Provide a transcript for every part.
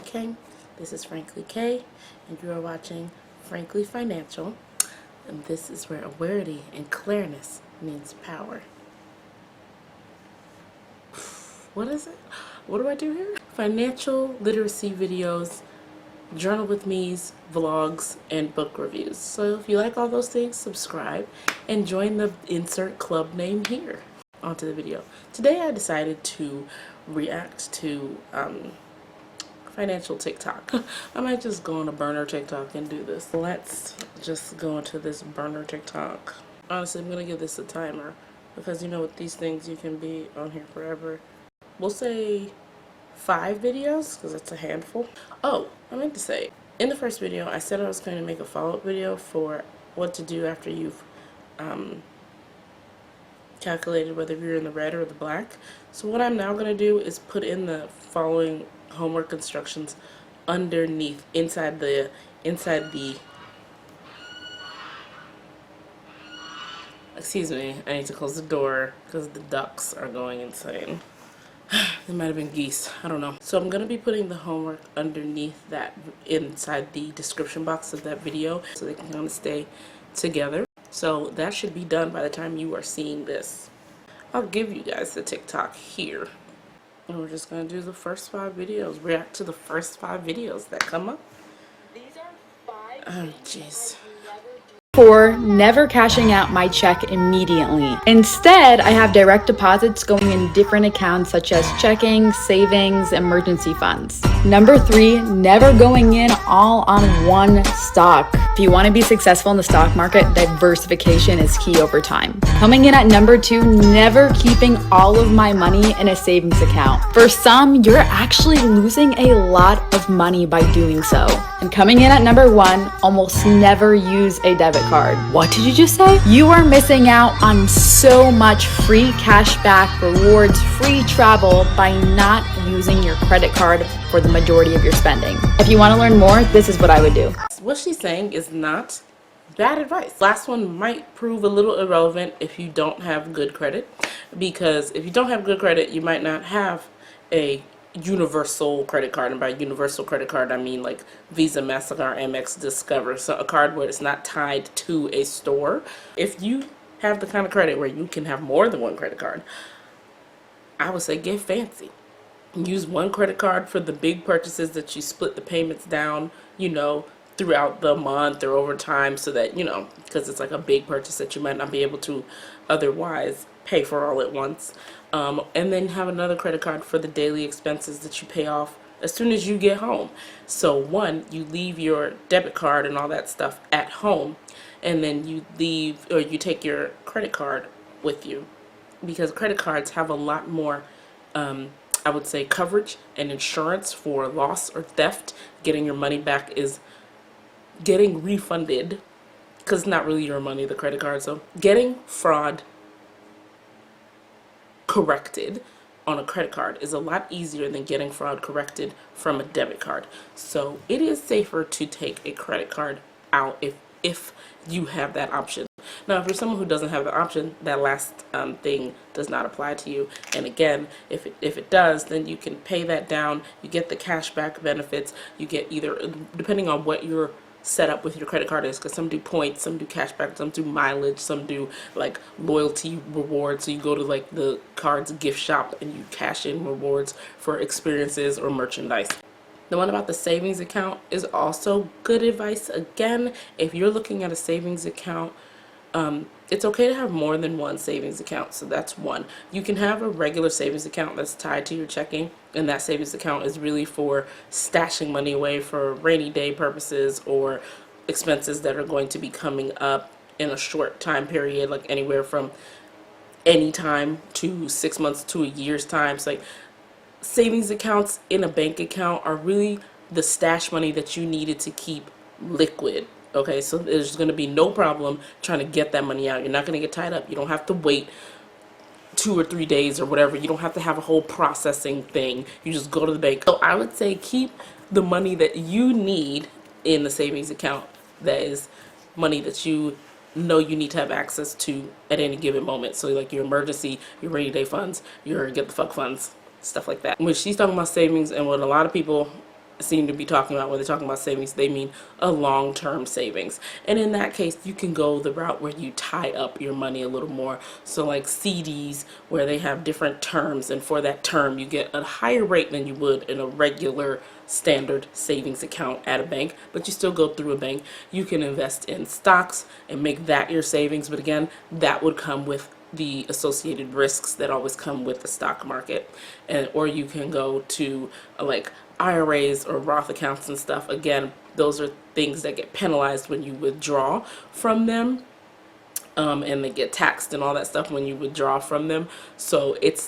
King. This is Frankly K, and you are watching Frankly Financial. And this is where awareness and clearness means power. What is it? What do I do here? Financial literacy videos, journal with me's, vlogs, and book reviews. So if you like all those things, subscribe and join the insert club name here. Onto the video. Today I decided to react to financial TikTok. I might just go on a burner TikTok and do this. Let's just go into this burner TikTok. Honestly, I'm gonna give this a timer because you know with these things you can be on here forever. We'll say 5 videos because that's a handful. Oh, I meant to say, in the first video I said I was going to make a follow-up video for what to do after you've calculated whether you're in the red or the black. So what I'm now going to do is put in the following homework instructions underneath, inside the excuse me, I need to close the door because the ducks are going insane. It might have been geese, I don't know. So I'm going to be putting the homework underneath that, inside the description box of that video, so they can kind of stay together. So that should be done by the time you are seeing this. I'll give you guys the TikTok here. And we're just going to do the first 5 videos. React to the first 5 videos that come up. These are 5 Oh, jeez. for never cashing out my check immediately. Instead, I have direct deposits going in different accounts such as checking, savings, emergency funds. Number 3, never going in all on one stock. If you want to be successful in the stock market, diversification is key over time. Coming in at number 2, never keeping all of my money in a savings account. For some, you're actually losing a lot of money by doing so. And coming in at number 1, almost never use a debit card. What did you just say? You are missing out on so much free cashback, rewards, free travel by not using your credit card for the majority of your spending. If you want to learn more, this is what I would do. What she's saying is not bad advice. Last one might prove a little irrelevant if you don't have good credit, because if you don't have good credit, you might not have a universal credit card. And by universal credit card, I mean like Visa, MasterCard, Amex, Discover. So a card where it's not tied to a store. If you have the kind of credit where you can have more than one credit card, I would say get fancy. Use one credit card for the big purchases that you split the payments down, you know, throughout the month or over time, so that, you know, because it's like a big purchase that you might not be able to otherwise pay for all at once. And then have another credit card for the daily expenses that you pay off as soon as you get home. So one, you leave your debit card and all that stuff at home, and then you leave, or you take your credit card with you, because credit cards have a lot more I would say coverage and insurance for loss or theft. Getting your money back is getting refunded, because it's not really your money, the credit card. So getting fraud corrected on a credit card is a lot easier than getting fraud corrected from a debit card. So it is safer to take a credit card out if you have that option. Now, if you're someone who doesn't have the option, that last thing does not apply to you. And again, if it does, then you can pay that down. You get the cashback benefits. You get either, depending on what your setup with your credit card is, because some do points, some do cashback, some do mileage, some do like loyalty rewards. So you go to like the card's gift shop and you cash in rewards for experiences or merchandise. The one about the savings account is also good advice. Again, if you're looking at a savings account, it's okay to have more than one savings account. So that's one. You can have a regular savings account that's tied to your checking, and that savings account is really for stashing money away for rainy day purposes or expenses that are going to be coming up in a short time period, like anywhere from any time to 6 months to a year's time. So like savings accounts in a bank account are really the stash money that you needed to keep liquid. Okay, so there's going to be no problem trying to get that money out. You're not going to get tied up. You don't have to wait 2 or 3 days or whatever. You don't have to have a whole processing thing. You just go to the bank. So I would say keep the money that you need in the savings account. That is money that you know you need to have access to at any given moment. So like your emergency, your rainy day funds, your get the fuck funds, stuff like that. When she's talking about savings, and what a lot of people seem to be talking about when they're talking about savings, they mean a long-term savings. And in that case, you can go the route where you tie up your money a little more. So like CDs, where they have different terms, and for that term you get a higher rate than you would in a regular standard savings account at a bank, but you still go through a bank. You can invest in stocks and make that your savings, but again, that would come with the associated risks that always come with the stock market. And or you can go to like IRAs or Roth accounts and stuff. Again, those are things that get penalized when you withdraw from them, and they get taxed and all that stuff when you withdraw from them. So it's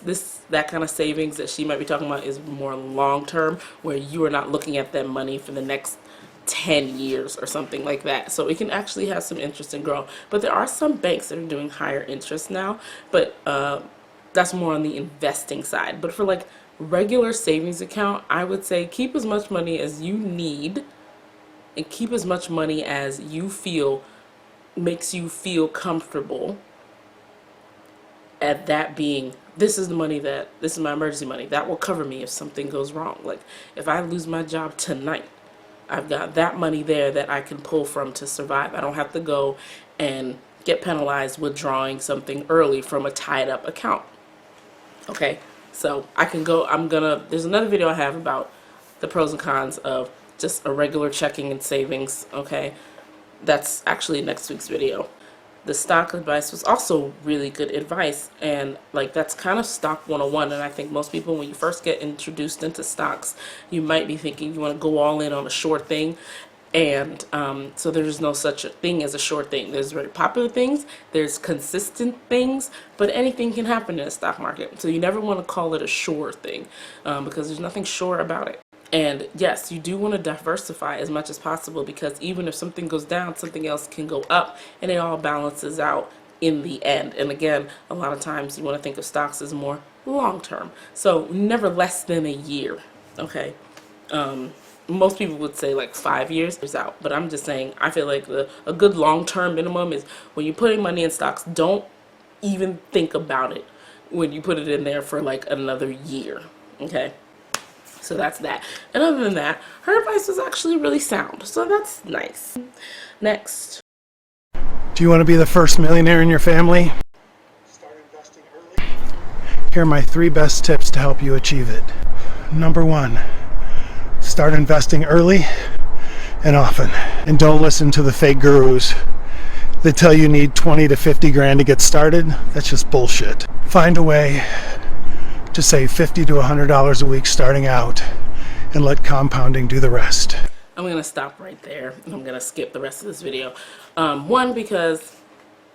that kind of savings that she might be talking about is more long term, where you are not looking at that money for the next 10 years or something like that. So it can actually have some interest and grow. But there are some banks that are doing higher interest now, but that's more on the investing side. But for like regular savings account, I would say keep as much money as you need and keep as much money as you feel makes you feel comfortable at that being, this is my emergency money that will cover me if something goes wrong. Like if I lose my job tonight, I've got that money there that I can pull from to survive. I don't have to go and get penalized withdrawing something early from a tied up account. Okay, so I can go, there's another video I have about the pros and cons of just a regular checking and savings. Okay, that's actually next week's video. The stock advice was also really good advice, and like that's kind of stock 101. And I think most people, when you first get introduced into stocks, you might be thinking you want to go all in on a short thing, and so there's no such a thing as a short thing. There's very popular things, there's consistent things, but anything can happen in the stock market. So you never want to call it a sure thing, because there's nothing sure about it. And yes, you do want to diversify as much as possible, because even if something goes down, something else can go up, and it all balances out in the end. And again, a lot of times you want to think of stocks as more long term, so never less than a year. Okay, most people would say like 5 years out, but I'm just saying I feel like a good long term minimum is when you're putting money in stocks, don't even think about it when you put it in there for like another year. Okay. So that's that. And other than that, her advice was actually really sound. So that's nice. Next. Do you want to be the first millionaire in your family? Start investing early. Here are my 3 best tips to help you achieve it. Number 1, start investing early and often. And don't listen to the fake gurus that tell you need 20 to 50 grand to get started. That's just bullshit. Find a way to save $50 to $100 a week starting out, and let compounding do the rest. I'm going to stop right there. I'm going to skip the rest of this video. One, because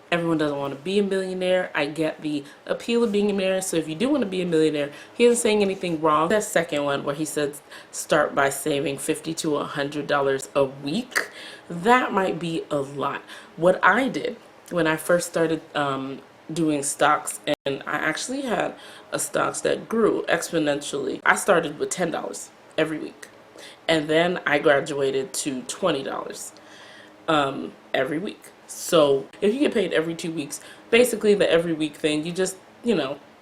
everyone doesn't want to be a millionaire. I get the appeal of being a millionaire. So if you do want to be a millionaire, he isn't saying anything wrong. That second one where he said start by saving $50 to $100 a week, that might be a lot. What I did when I first started doing stocks, and I actually had a stocks that grew exponentially. I started with $10 every week, and then I graduated to $20 every week. So if you get paid every 2 weeks, basically the every week thing, you just,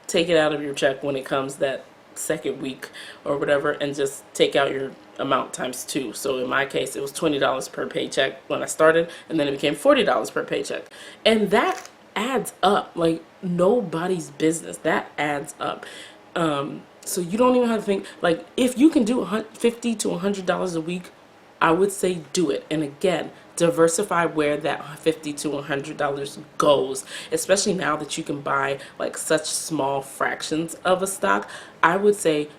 take it out of your check when it comes that second week or whatever, and just take out your amount times 2. So in my case, it was $20 per paycheck when I started, and then it became $40 per paycheck. And that adds up like nobody's business. That adds up. So you don't even have to think, like, if you can do $50 to $100 a week, I would say do it. And again, diversify where that $50 to $100 goes, especially now that you can buy like such small fractions of a stock. I would say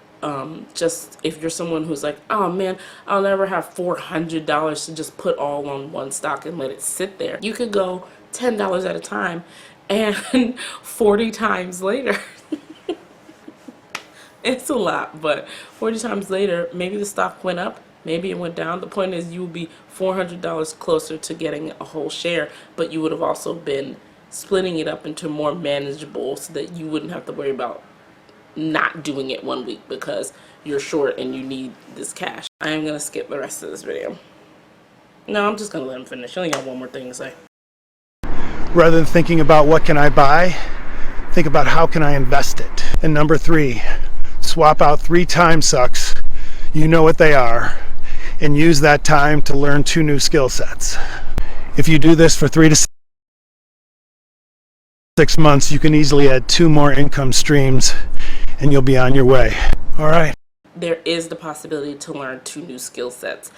just if you're someone who's like, oh man, I'll never have $400 to just put all on one stock and let it sit there, you could go $10 at a time, and 40 times later it's a lot, but 40 times later, maybe the stock went up, maybe it went down. The point is you will be $400 closer to getting a whole share, but you would have also been splitting it up into more manageable, so that you wouldn't have to worry about not doing it one week because you're short and you need this cash. I am going to skip the rest of this video. No, I'm just going to let him finish. I only got one more thing to say. Rather than thinking about what can I buy, think about how can I invest it. And number 3, swap out 3 time sucks You know what they are, and use that time to learn 2 new skill sets. If you do this for 3 to 6 months, you can easily add 2 more income streams and you'll be on your way. All right. There is the possibility to learn 2 new skill sets.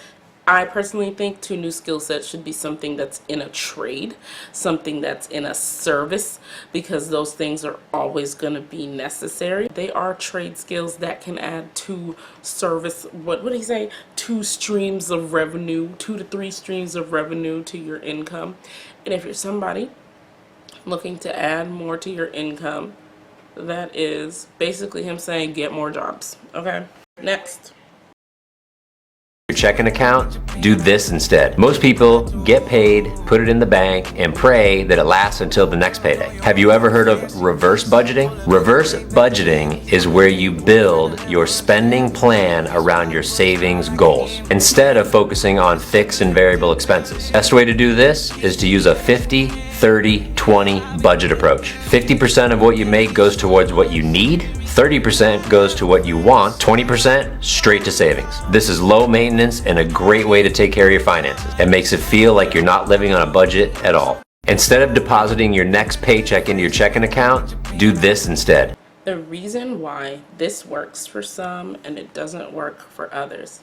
I personally think 2 new skill sets should be something that's in a trade, something that's in a service, because those things are always going to be necessary. They are trade skills that can add 2 service, what did he say? 2 streams of revenue, 2 to 3 streams of revenue to your income. And if you're somebody looking to add more to your income, that is basically him saying get more jobs. Okay, next. Your checking account, do this instead. Most people get paid, put it in the bank, and pray that it lasts until the next payday. Have you ever heard of reverse budgeting? Reverse budgeting is where you build your spending plan around your savings goals instead of focusing on fixed and variable expenses. Best way to do this is to use a 50-30-20 budget approach. 50% of what you make goes towards what you need, 30% goes to what you want, 20% straight to savings. This is low maintenance and a great way to take care of your finances. It makes it feel like you're not living on a budget at all. Instead of depositing your next paycheck into your checking account, do this instead. The reason why this works for some and it doesn't work for others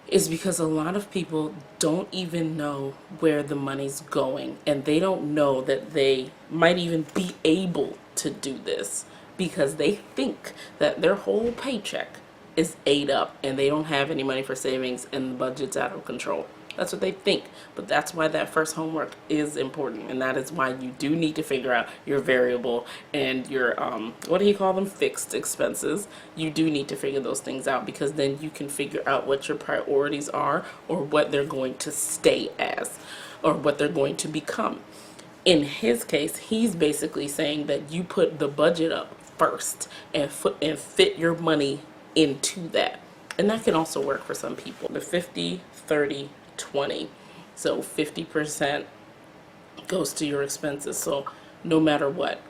is because a lot of people don't even know where the money's going, and they don't know that they might even be able to do this because they think that their whole paycheck is ate up and they don't have any money for savings and the budget's out of control. That's what they think, but that's why that first homework is important, and that is why you do need to figure out your variable and your what do you call them, fixed expenses. You do need to figure those things out, because then you can figure out what your priorities are, or what they're going to stay as, or what they're going to become. In his case, he's basically saying that you put the budget up first and fit your money into that. And that can also work for some people. The 50-30-20. So 50% goes to your expenses. So no matter what,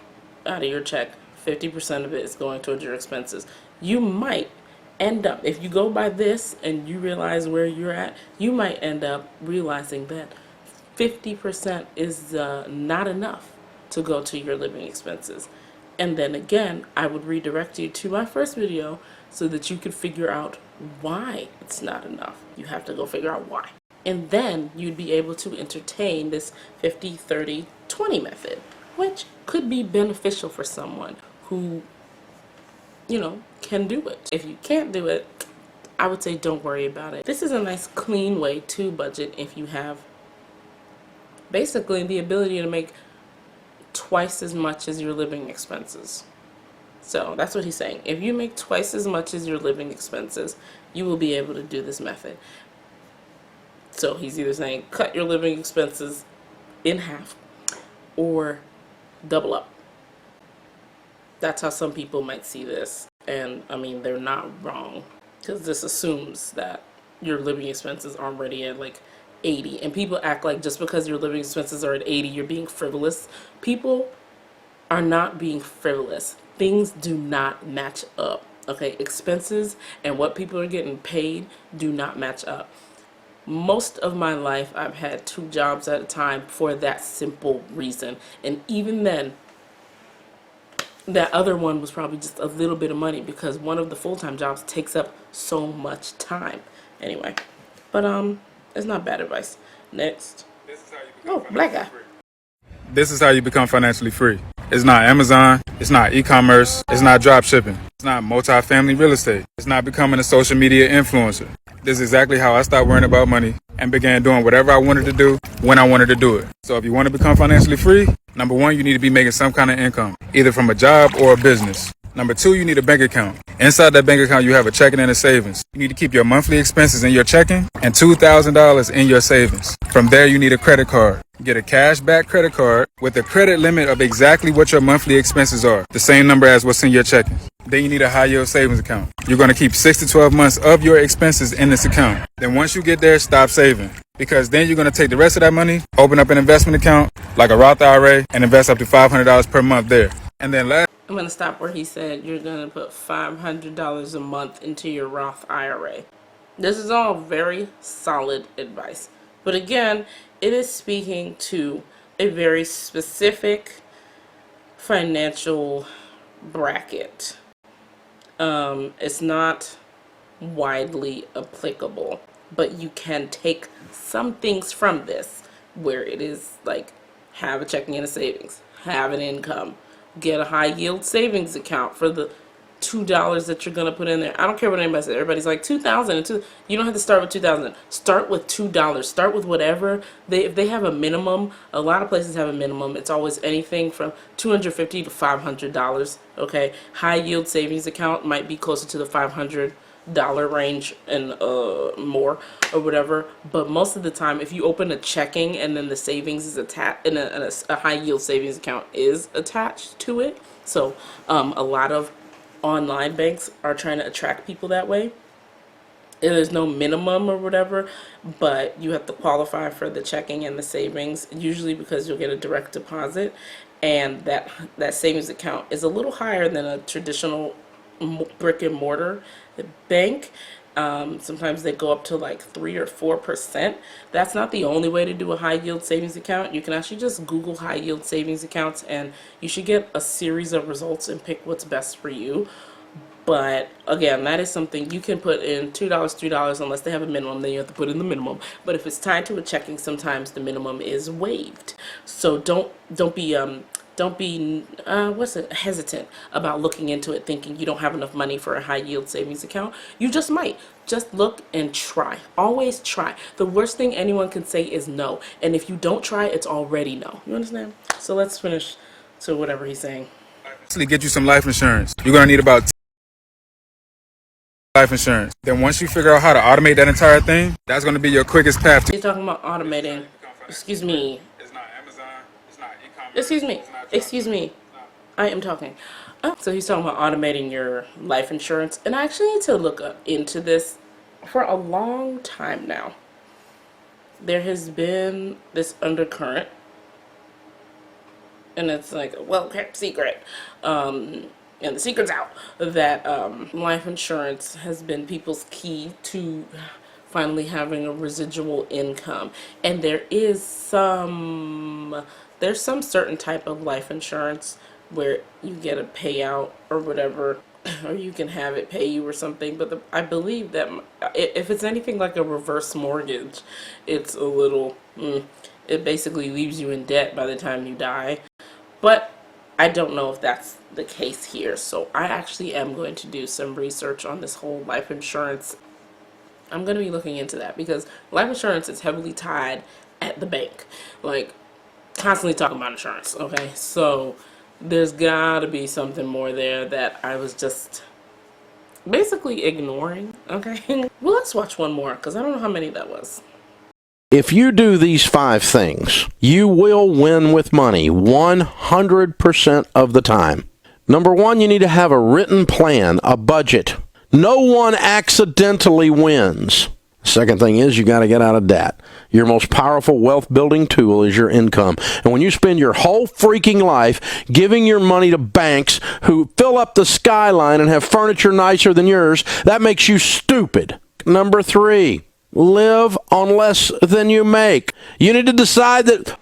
out of your check, 50% of it is going towards your expenses. You might end up, if you go by this and you realize where you're at, you might end up realizing that 50% is not enough to go to your living expenses. And then again, I would redirect you to my first video so that you could figure out why it's not enough. You have to go figure out why. And then you'd be able to entertain this 50-30-20 method, which could be beneficial for someone who, you know, can do it. If you can't do it, I would say don't worry about it. This is a nice clean way to budget if you have basically the ability to make twice as much as your living expenses. So that's what he's saying. If you make twice as much as your living expenses, you will be able to do this method. So he's either saying cut your living expenses in half or double up. That's how some people might see this. And I mean, they're not wrong, because this assumes that your living expenses are already at like 80. And people act like just because your living expenses are at 80, you're being frivolous. People are not being frivolous. Things do not match up. Okay, expenses and what people are getting paid do not match up. Most of my life, I've had 2 jobs at a time for that simple reason. And even then, that other one was probably just a little bit of money, because one of the full-time jobs takes up so much time. Anyway, but it's not bad advice. Next. Oh, black guy. This is how you become financially free. It's not Amazon, it's not e-commerce, it's not drop shipping, it's not multi-family real estate, it's not becoming a social media influencer. This is exactly how I stopped worrying about money and began doing whatever I wanted to do when I wanted to do it. So if you want to become financially free, number 1, you need to be making some kind of income, either from a job or a business. Number 2, you need a bank account. Inside that bank account, you have a checking and a savings. You need to keep your monthly expenses in your checking and $2,000 in your savings. From there, you need a credit card. Get a cash back credit card with a credit limit of exactly what your monthly expenses are, the same number as what's in your checking. Then you need a high yield savings account. You're going to keep 6 to 12 months of your expenses in this account. Then once you get there, stop saving, because then you're going to take the rest of that money, open up an investment account like a Roth IRA, and invest up to $500 per month there. And then last, I'm going to stop where he said you're going to put $500 a month into your Roth IRA. This is all very solid advice. But again, it is speaking to a very specific financial bracket. It's not widely applicable, but you can take some things from this where it is like have a checking and a savings, have an income, get a high yield savings account for the $2 that you're gonna put in there. I don't care what anybody says. Everybody's like 2,000 and two. You don't have to start with 2,000. Start with $2. Start with whatever if they have a minimum. A lot of places have a minimum. It's always anything from $250 to $500. Okay, high yield savings account might be closer to the $500 range and more or whatever. But most of the time, if you open a checking and then the savings is attached, and a high yield savings account is attached to it, so a lot of online banks are trying to attract people that way. And there's no minimum or whatever, but you have to qualify for the checking and the savings, usually because you'll get a direct deposit, and that savings account is a little higher than a traditional brick and mortar bank. Sometimes they go up to like 3 or 4%. That's not the only way to do a high yield savings account. You can actually just Google high yield savings accounts, and you should get a series of results and pick what's best for you. But again, that is something you can put in $2, $3, unless they have a minimum, then you have to put in the minimum. But if it's tied to a checking, sometimes the minimum is waived. So don't be hesitant about looking into it thinking you don't have enough money for a high yield savings account. You just might. Just look and try. Always try. The worst thing anyone can say is no. And if you don't try, it's already no. You understand? So let's finish to whatever he's saying. actually get you some life insurance. You're going to need about life insurance. Then once you figure out how to automate that entire thing, that's going to be your quickest path to. He's talking about automating. Excuse me. It's not Amazon. It's not e-commerce. Excuse me. Excuse me. I am talking. So he's talking about automating your life insurance. And I actually need to look into this for a long time now. There has been this undercurrent. And it's like a well-kept secret. And the secret's out. That life insurance has been people's key to finally having a residual income. And there's some certain type of life insurance where you get a payout or whatever, or you can have it pay you or something. But I believe that if it's anything like a reverse mortgage, it's a little, it basically leaves you in debt by the time you die. But I don't know if that's the case here. So I actually am going to do some research on this whole life insurance. I'm going to be looking into that because life insurance is heavily tied at the bank. Like, constantly talking about insurance, okay? So there's got to be something more there that I was just basically ignoring, okay? Well, let's watch one more because I don't know how many that was. If you do these 5 things, you will win with money 100% of the time. Number 1, you need to have a written plan, a budget. No one accidentally wins. Second thing is you got to get out of debt. Your most powerful wealth building tool is your income. And when you spend your whole freaking life giving your money to banks who fill up the skyline and have furniture nicer than yours, that makes you stupid. Number 3, live on less than you make. You need to decide that.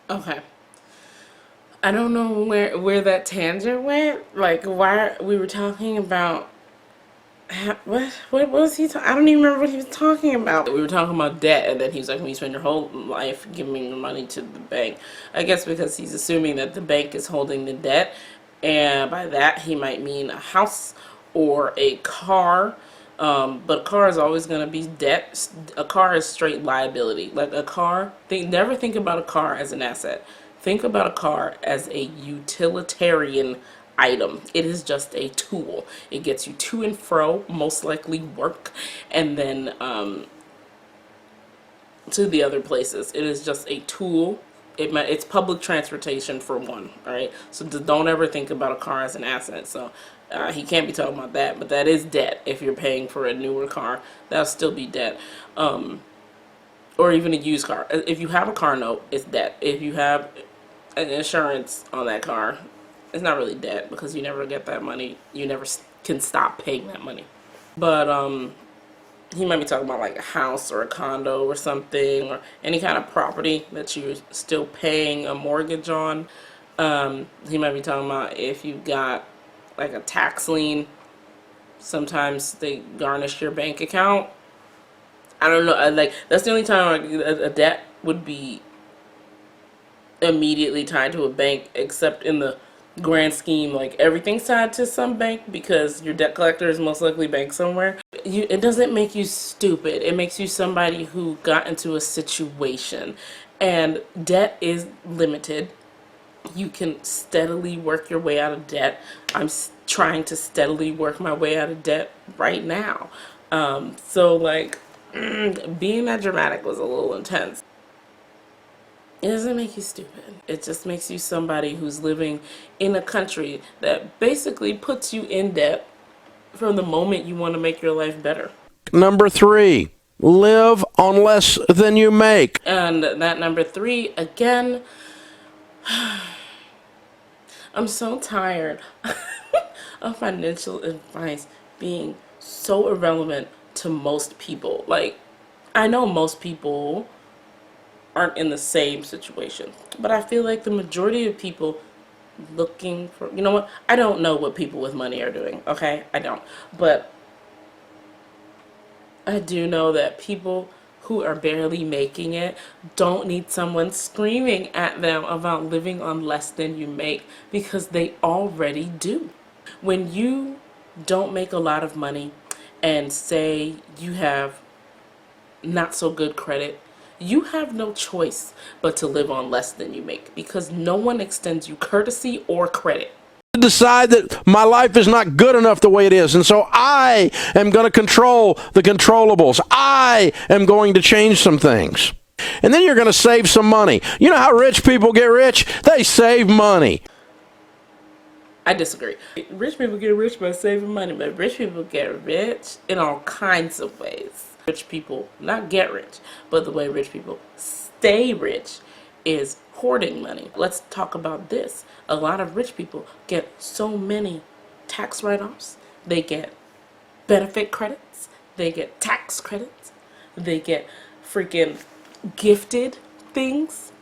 Okay. I don't know where that tangent went. Like, why we were talking about. What was he talking? I don't even remember what he was talking about. We were talking about debt, and then he was like, when you spend your whole life giving your money to the bank. I guess because he's assuming that the bank is holding the debt, and by that he might mean a house or a car. But a car is always going to be debt. A car is straight liability. Like a car, never think about a car as an asset. Think about a car as a utilitarian item. It is just a tool. It gets you to and fro, most likely work, and then to the other places. It is just a tool. It's public transportation for one. All right. So don't ever think about a car as an asset. So he can't be talking about that, but that is debt. If you're paying for a newer car, that'll still be debt. Or even a used car. If you have a car note, it's debt. If you have an insurance on that car, it's not really debt because you never get that money. You never can stop paying that money. But he might be talking about like a house or a condo or something, or any kind of property that you're still paying a mortgage on. He might be talking about if you've got like a tax lien. Sometimes they garnish your bank account. I don't know. Like, that's the only time a debt would be immediately tied to a bank, except in the grand scheme, like everything's tied to some bank because your debt collector is most likely bank somewhere. It doesn't make you stupid. It makes you somebody who got into a situation, and debt is limited. You can steadily work your way out of debt. I'm trying to steadily work my way out of debt right now. So like, being that dramatic was a little intense. It doesn't make you stupid. It just makes you somebody who's living in a country that basically puts you in debt from the moment you want to make your life better. Number 3, live on less than you make. And that number 3, again, I'm so tired of financial advice being so irrelevant to most people. Like, I know most people aren't in the same situation, but I feel like the majority of people looking for, you know what, I don't know what people with money are doing, okay? I don't. But I do know that people who are barely making it don't need someone screaming at them about living on less than you make, because they already do. When you don't make a lot of money and say you have not so good credit, you have no choice but to live on less than you make, because no one extends you courtesy or credit. Decide that my life is not good enough the way it is, and so I am going to control the controllables. I am going to change some things. And then you're going to save some money. You know how rich people get rich? They save money. I disagree. Rich people get rich by saving money, but rich people get rich in all kinds of ways. Rich people not get rich, but the way rich people stay rich is hoarding money. Let's talk about this. A lot of rich people get so many tax write-offs. They get benefit credits. They get tax credits. They get freaking gifted things.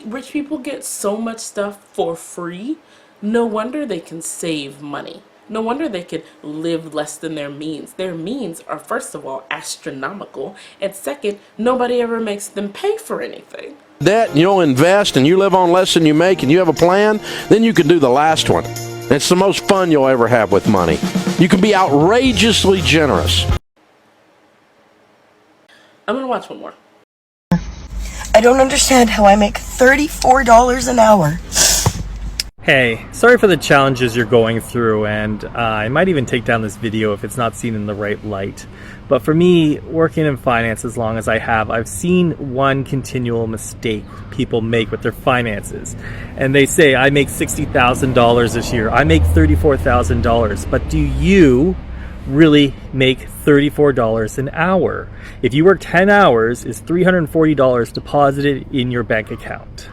Rich people get so much stuff for free. No wonder they can save money. No wonder they can live less than their means. Their means are, first of all, astronomical, and second, nobody ever makes them pay for anything. That you'll invest and you live on less than you make and you have a plan, then you can do the last one. It's the most fun you'll ever have with money. You can be outrageously generous. I'm gonna watch one more. I don't understand how I make $34 an hour. Hey, sorry for the challenges you're going through, and I might even take down this video if it's not seen in the right light. But for me, working in finance as long as I have, I've seen one continual mistake people make with their finances. And they say, I make $60,000 this year, I make $34,000. But do you really make $34 an hour? If you work 10 hours, is $340 deposited in your bank account?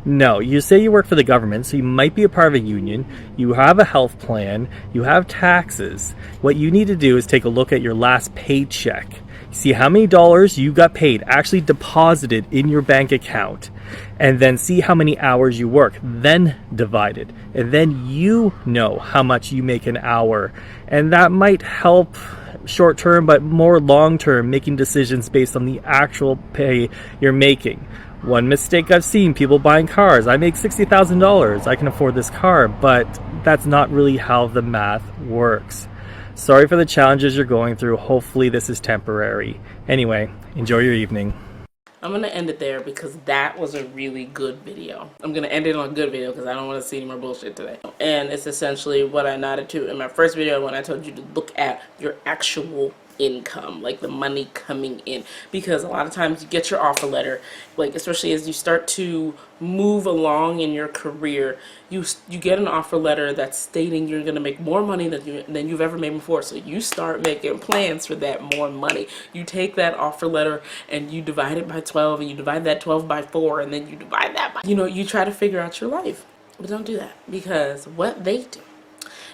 No, you say you work for the government, so you might be a part of a union, you have a health plan, you have taxes. What you need to do is take a look at your last paycheck. See how many dollars you got paid, actually deposited in your bank account, and then see how many hours you work, then divide it. And then you know how much you make an hour. And that might help short term, but more long term, making decisions based on the actual pay you're making. One mistake I've seen, people buying cars. I make $60,000. I can afford this car, but that's not really how the math works. Sorry for the challenges you're going through. Hopefully this is temporary. Anyway, enjoy your evening. I'm going to end it there because that was a really good video. I'm going to end it on a good video because I don't want to see any more bullshit today. And it's essentially what I nodded to in my first video when I told you to look at your actual income, like the money coming in, because a lot of times you get your offer letter, like especially as you start to move along in your career, you get an offer letter that's stating you're going to make more money than you've ever made before. So you start making plans for that more money. You take that offer letter and you divide it by 12, and you divide that 12 by 4, and then you divide that by, you try to figure out your life. But don't do that, because what they do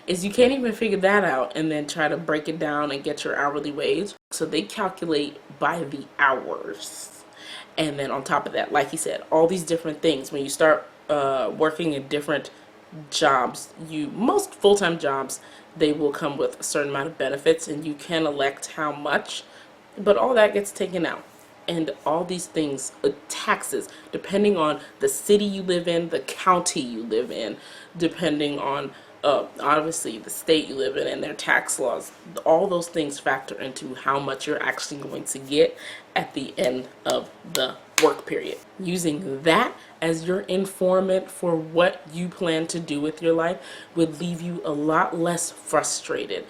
is you can't even figure that out and then try to break it down and get your hourly wage. So they calculate by the hours. And then on top of that, like he said, all these different things. When you start working in different jobs, most full-time jobs, they will come with a certain amount of benefits, and you can elect how much, but all that gets taken out. And all these things, taxes, depending on the city you live in, the county you live in, depending on obviously the state you live in and their tax laws, all those things factor into how much you're actually going to get at the end of the work period. Using that as your informant for what you plan to do with your life would leave you a lot less frustrated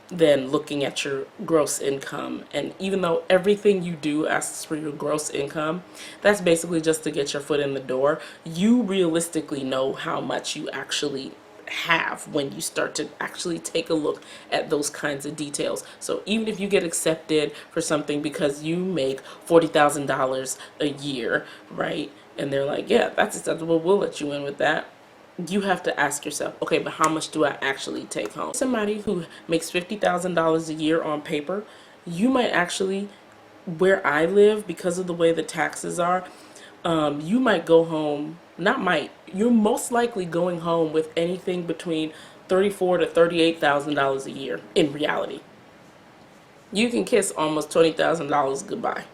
than looking at your gross income. And even though everything you do asks for your gross income, that's basically just to get your foot in the door. You realistically know how much you actually have when you start to actually take a look at those kinds of details. So even if you get accepted for something because you make $40,000 a year, right? And they're like, yeah, that's acceptable, we'll let you in with that. You have to ask yourself, okay, but how much do I actually take home? Somebody who makes $50,000 a year on paper, you might actually, where I live, because of the way the taxes are, you might go home, you're most likely going home with anything between $34,000 to $38,000 a year in reality. You can kiss almost $20,000 goodbye.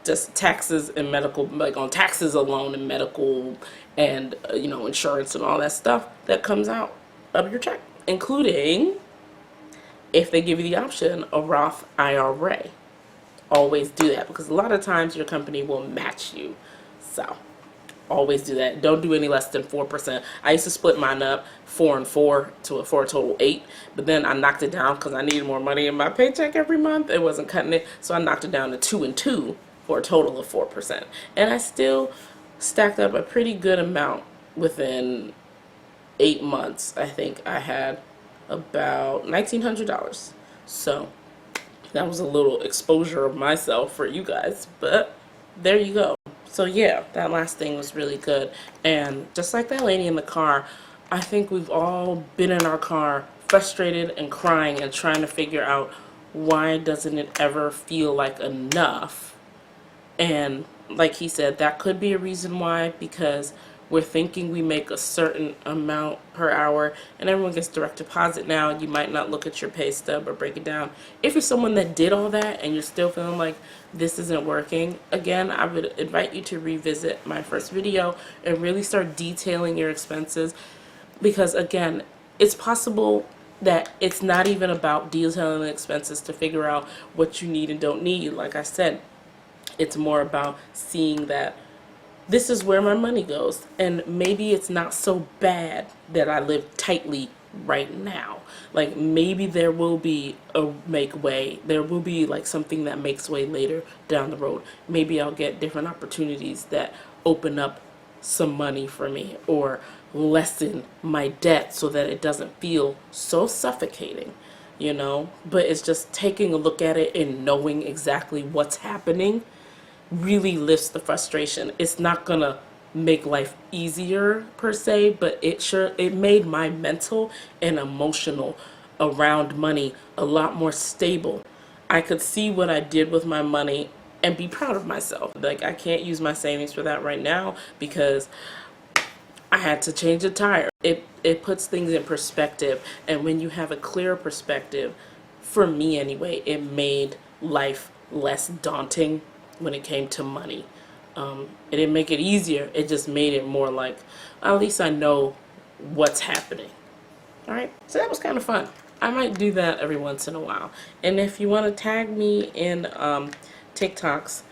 Just taxes and medical, like on taxes alone and medical and, insurance and all that stuff that comes out of your check, including if they give you the option, a Roth IRA. Always do that, because a lot of times your company will match you. So always do that. Don't do any less than 4%. I used to split mine up 4 and 4 for a total 8, but then I knocked it down because I needed more money in my paycheck every month. It wasn't cutting it, so I knocked it down to 2 and 2 for a total of 4%. And I still stacked up a pretty good amount. Within 8 months, I think I had about $1,900. So that was a little exposure of myself for you guys, but there you go. So yeah, that last thing was really good. And just like that lady in the car, I think we've all been in our car frustrated and crying and trying to figure out, why doesn't it ever feel like enough? And like he said, that could be a reason why, because we're thinking we make a certain amount per hour and everyone gets direct deposit now. You might not look at your pay stub or break it down. If you're someone that did all that and you're still feeling like this isn't working, again, I would invite you to revisit my first video and really start detailing your expenses, because again, it's possible that it's not even about detailing the expenses to figure out what you need and don't need. Like I said, it's more about seeing that this is where my money goes, and maybe it's not so bad that I live tightly right now. Like maybe there will be a make way. There will be like something that makes way later down the road. Maybe I'll get different opportunities that open up some money for me or lessen my debt so that it doesn't feel so suffocating, But it's just taking a look at it and knowing exactly what's happening really lifts the frustration. It's not gonna make life easier per se, but it made my mental and emotional around money a lot more stable. I could see what I did with my money and be proud of myself. Like, I can't use my savings for that right now because I had to change a tire. It puts things in perspective, and when you have a clearer perspective, for me anyway, it made life less daunting when it came to money. It didn't make it easier, it just made it more like, at least I know what's happening. Alright, so that was kind of fun. I might do that every once in a while. And if you want to tag me in TikToks,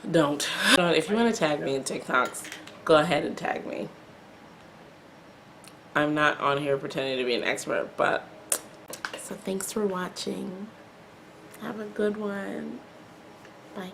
don't. If you want to tag me in TikToks, go ahead and tag me. I'm not on here pretending to be an expert, but so thanks for watching. Have a good one. Bye.